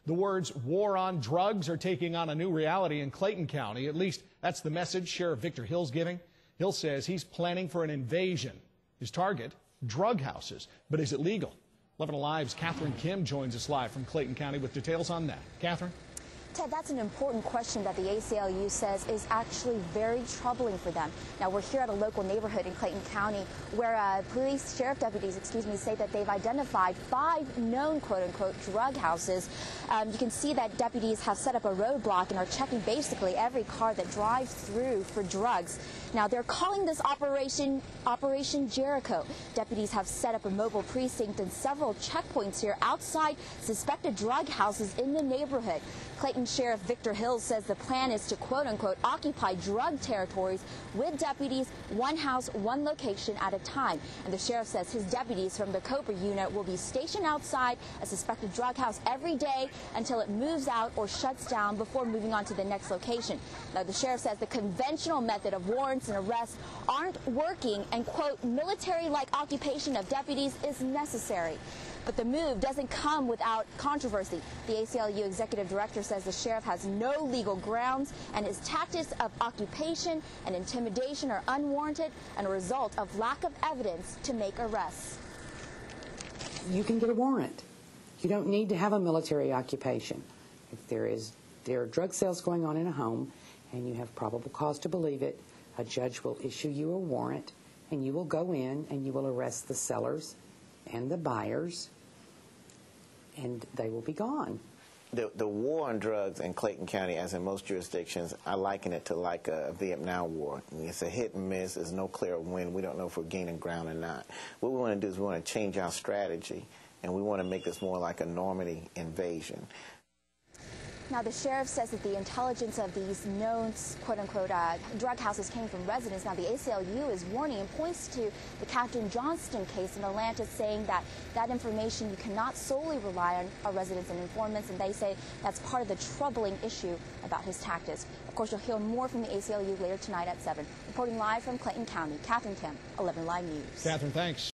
The words war on drugs are taking on a new reality in Clayton County. At least that's the message Sheriff Victor Hill's giving. Hill says he's planning for an invasion. His target, drug houses. But is it legal? 11 Alive's Catherine Kim joins us live from Clayton County with details on that. Catherine? Ted, that's an important question that the ACLU says is actually very troubling for them. Now, we're here at a local neighborhood in Clayton County where sheriff deputies, say that they've identified 5 known quote-unquote drug houses. You can see that deputies have set up a roadblock and are checking basically every car that drives through for drugs. Now, they're calling this Operation Jericho. Deputies have set up a mobile precinct and several checkpoints here outside suspected drug houses in the neighborhood. Clayton Sheriff Victor Hill says the plan is to quote-unquote occupy drug territories with deputies, one house, one location at a time. And the sheriff says his deputies from the Cobra unit will be stationed outside a suspected drug house every day until it moves out or shuts down before moving on to the next location. Now, the sheriff says the conventional method of warrants and arrests aren't working and, quote, military-like occupation of deputies is necessary. But the move doesn't come without controversy. The ACLU executive director says the sheriff has no legal grounds and his tactics of occupation and intimidation are unwarranted and a result of lack of evidence to make arrests. You can get a warrant. You don't need to have a military occupation. If there are drug sales going on in a home and you have probable cause to believe it, a judge will issue you a warrant and you will go in and you will arrest the sellers and the buyers, and they will be gone. The war on drugs in Clayton County, as in most jurisdictions, I liken it to like a Vietnam War. It's a hit and miss. There's no clear win. We don't know if we're gaining ground or not. What we want to do is we want to change our strategy, and we want to make this more like a Normandy invasion. Now, the sheriff says that the intelligence of these known, quote-unquote, drug houses came from residents. Now, the ACLU is warning and points to the Captain Johnston case in Atlanta, saying that that information, you cannot solely rely on our residents and informants, and they say that's part of the troubling issue about his tactics. Of course, you'll hear more from the ACLU later tonight at 7. Reporting live from Clayton County, Catherine Kim, 11 Live News. Catherine, thanks.